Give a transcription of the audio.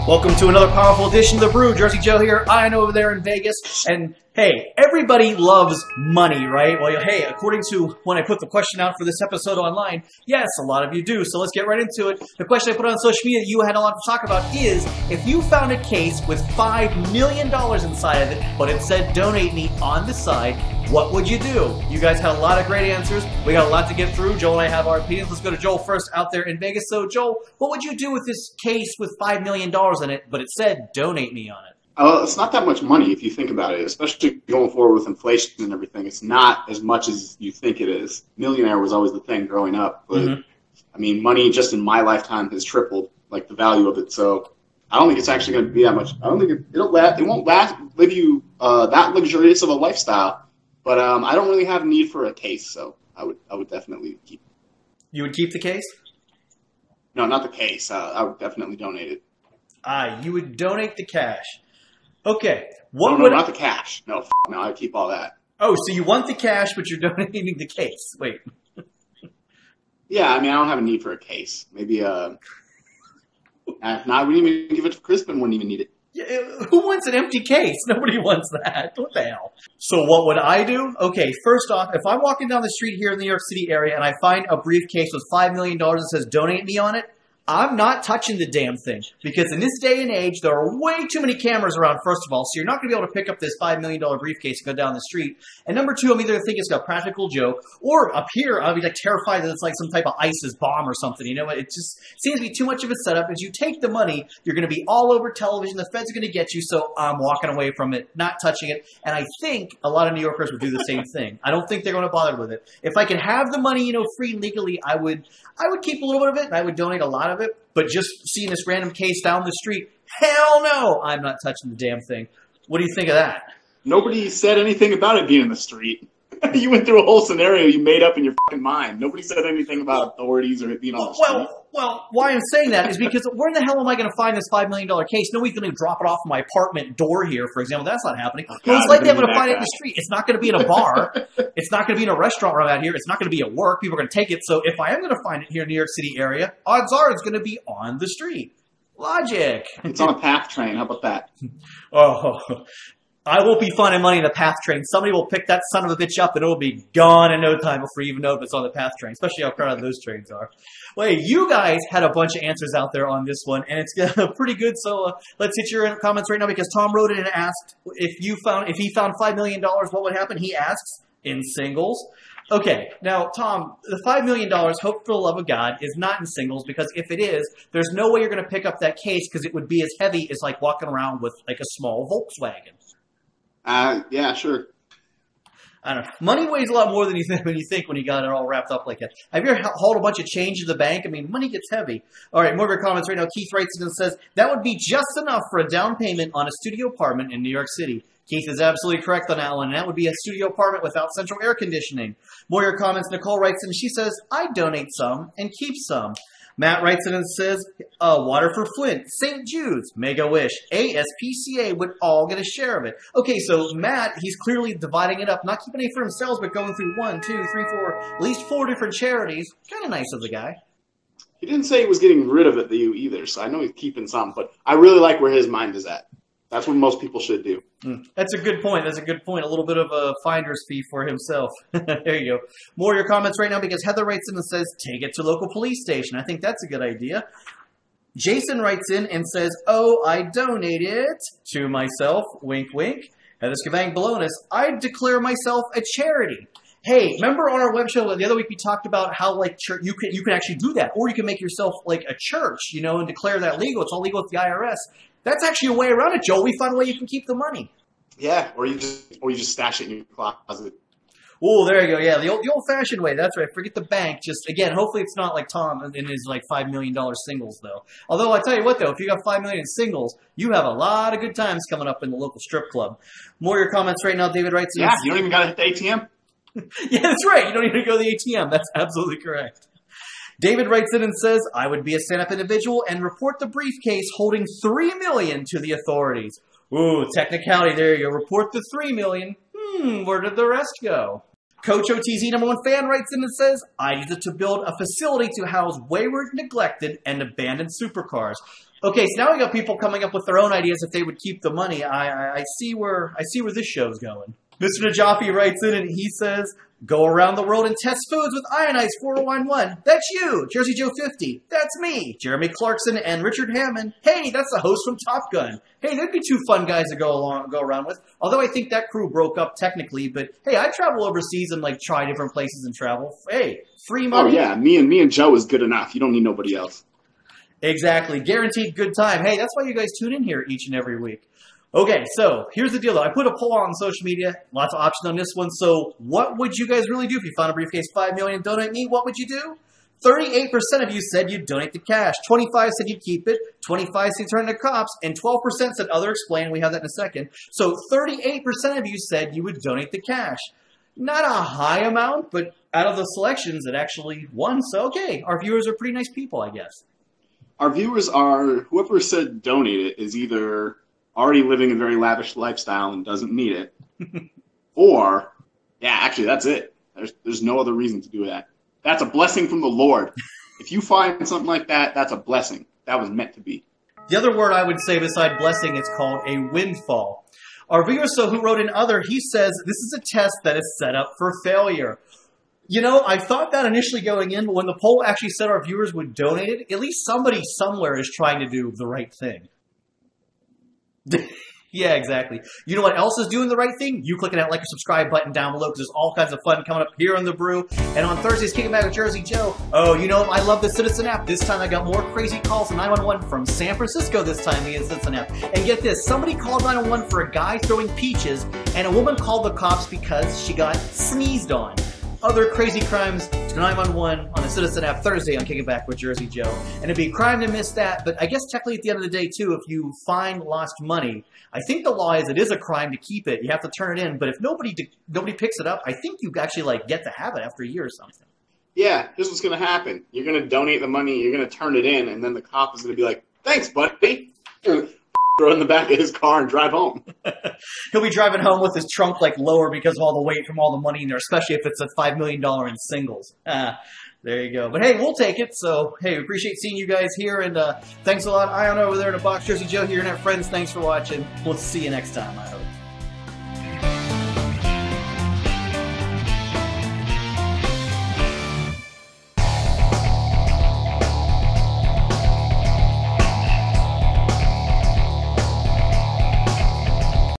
Welcome to another powerful edition of the Brew. Jersey Joe here. I know over there in Vegas. And hey, everybody loves money, right? Well, hey, according to when I put the question out for this episode online, yes, a lot of you do. So let's get right into it. The question I put on social media that you had a lot to talk about is, if you found a case with $5 million inside of it, but it said donate me on the side, what would you do? You guys had a lot of great answers. We got a lot to get through. Joel and I have our opinions. Let's go to Joel first out there in Vegas. So, Joel, what would you do with this case with $5 million in it, but it said donate me on it? It's not that much money if you think about it, especially going forward with inflation and everything. It's not as much as you think it is. Millionaire was always the thing growing up. But, I mean, money just in my lifetime has tripled, like the value of it. So I don't think it's actually going to be that much. I don't think it won't live you that luxurious of a lifestyle. But I don't really have a need for a case, so I would definitely keep it. You would keep the case? No, not the case. I would definitely donate it. You would donate the cash. Okay. No, not the cash. No, no, I'd keep all that. Oh, so you want the cash, but you're donating the case. Wait. Yeah, I mean, I don't have a need for a case. Maybe, no, I wouldn't even give it to Crispin. Wouldn't even need it. Yeah, who wants an empty case? Nobody wants that. What the hell? So what would I do? Okay, first off, if I'm walking down the street here in the New York City area and I find a briefcase with $5 million that says donate me on it, I'm not touching the damn thing, because in this day and age, there are way too many cameras around, first of all, so you're not going to be able to pick up this $5 million briefcase and go down the street. And number two, I'm either thinking it's a practical joke, or up here, I'll be like terrified that it's like some type of ISIS bomb or something. You know, it just seems to be too much of a setup. As you take the money, you're going to be all over television. The Fed's going to get you, so I'm walking away from it, not touching it. And I think a lot of New Yorkers would do the same thing. I don't think they're going to bother with it. If I could have the money, you know, free legally, I would keep a little bit of it, and I would donate a lot of it. But just seeing this random case down the street, hell no, I'm not touching the damn thing. What do you think of that? Nobody said anything about it being in the street. You went through a whole scenario you made up in your fucking mind. Nobody said anything about authorities or it being on the street. Well, why I'm saying that is because where in the hell am I going to find this $5 million case? Nobody's going to drop it off my apartment door here, for example. That's not happening. Oh, most likely I'm going to find it in the street. It's not going to be in a bar. It's not going to be in a restaurant around here. It's not going to be at work. People are going to take it. So if I am going to find it here in the New York City area, odds are it's going to be on the street. Logic. It's on a PATH train. How about that? Oh, I won't be finding money in the PATH train. Somebody will pick that son of a bitch up and it'll be gone in no time before you even know if it's on the PATH train, especially how crowded those trains are. Well, hey, you guys had a bunch of answers out there on this one, and it's pretty good. So let's hit your comments right now, because Tom wrote in and asked if he found $5 million, what would happen? He asks in singles. Okay, now, Tom, the $5 million, hope for the love of God, is not in singles, because if it is, there's no way you're going to pick up that case, because it would be as heavy as like walking around with like a small Volkswagen. Yeah, sure. I don't know. Money weighs a lot more than you think when you got it all wrapped up like that. Have you ever hauled a bunch of change to the bank? I mean, money gets heavy. All right, more of your comments right now. Keith writes in and says, that would be just enough for a down payment on a studio apartment in New York City. Keith is absolutely correct on that one, and that would be a studio apartment without central air conditioning. More of your comments. Nicole writes in, she says, I'd donate some and keep some. Matt writes in and says, water for Flint, St. Jude's, Make-A-Wish, ASPCA would all get a share of it. Okay, so Matt, he's clearly dividing it up, not keeping any for himself, but going through 1, 2, 3, 4, at least 4 different charities. Kind of nice of the guy. He didn't say he was getting rid of it either, so I know he's keeping some, but I really like where his mind is at. That's what most people should do. That's a good point. That's a good point. A little bit of a finder's fee for himself. There you go. More of your comments right now, because Heather writes in and says, take it to local police station. I think that's a good idea. Jason writes in and says, oh, I donate it to myself. Wink, wink. Heather Skavang Balonis, I'd declare myself a charity. Hey, remember on our web show the other week we talked about how like you can actually do that, or you can make yourself like a church, you know, and declare that legal. It's all legal with the IRS. That's actually a way around it, Joel. We found a way you can keep the money. Yeah, or you just stash it in your closet. Oh, there you go. Yeah, the old-fashioned way. That's right. Forget the bank. Just, again, hopefully it's not like Tom in his like $5 million singles, though. Although, I tell you what, though, if you got $5 million in singles, you have a lot of good times coming up in the local strip club. More of your comments right now. David writes. Yeah, you don't even got to hit the ATM. Yeah, that's right. You don't even go to the ATM. That's absolutely correct. David writes in and says, I would be a stand-up individual and report the briefcase holding $3 million to the authorities. Ooh, technicality. There you go. Report the $3 million. Where did the rest go? Coach OTZ #1 fan writes in and says, I used it to build a facility to house wayward, neglected, and abandoned supercars. Okay, so now we got people coming up with their own ideas if they would keep the money. I see where this show's going. Mr. Najafi writes in and he says, go around the world and test foods with Ionize 411. That's you. Jersey Joe 50. That's me. Jeremy Clarkson and Richard Hammond. Hey, that's the host from Top Gun. Hey, there'd be two fun guys to go around with. Although I think that crew broke up technically, but hey, I travel overseas and like try different places and travel. Hey, free money. Oh yeah, me and Joe is good enough. You don't need nobody else. Exactly. Guaranteed good time. Hey, that's why you guys tune in here each and every week. Okay, so here's the deal, though. I put a poll on social media. Lots of options on this one. So what would you guys really do if you found a briefcase, $5 million, donate me? What would you do? 38% of you said you'd donate the cash. 25% said you'd keep it. 25% said turn to cops. And 12% said other explain. We have that in a second. So 38% of you said you would donate the cash. Not a high amount, but out of the selections, it actually won. So, okay, our viewers are pretty nice people, I guess. Our viewers are, whoever said donate it is either already living a very lavish lifestyle and doesn't need it, or, yeah, actually, that's it. There's no other reason to do that. That's a blessing from the Lord. If you find something like that, that's a blessing. That was meant to be. The other word I would say beside blessing is called a windfall. Our viewer, who wrote in other, he says, this is a test that is set up for failure. You know, I thought that initially going in, but when the poll actually said our viewers would donate it, at least somebody somewhere is trying to do the right thing. Yeah, exactly. You know what else is doing the right thing? You clicking that like or subscribe button down below because there's all kinds of fun coming up here on The Brew. And on Thursdays, kicking back with Jersey Joe. Oh, you know, I love the Citizen app. This time I got more crazy calls from 911 from San Francisco this time via the Citizen app. And get this, somebody called 911 for a guy throwing peaches, and a woman called the cops because she got sneezed on. Other crazy crimes to 911 on the Citizen app Thursday on Kicking Back with Jersey Joe. And it'd be a crime to miss that, but I guess technically at the end of the day, too, if you find lost money, I think the law is it is a crime to keep it. You have to turn it in, but if nobody picks it up, I think you actually like get to have it after a year or something. Yeah, here's what's going to happen. You're going to donate the money, you're going to turn it in, and then the cop is going to be like, thanks, buddy. Throw it in the back of his car and drive home. He'll be driving home with his trunk like lower because of all the weight from all the money in there, especially if it's a $5 million in singles. There you go. But hey, we'll take it. So hey, we appreciate seeing you guys here, and thanks a lot. Ion over there in the box, Jersey Joe here, and our friends. Thanks for watching. We'll see you next time, I hope.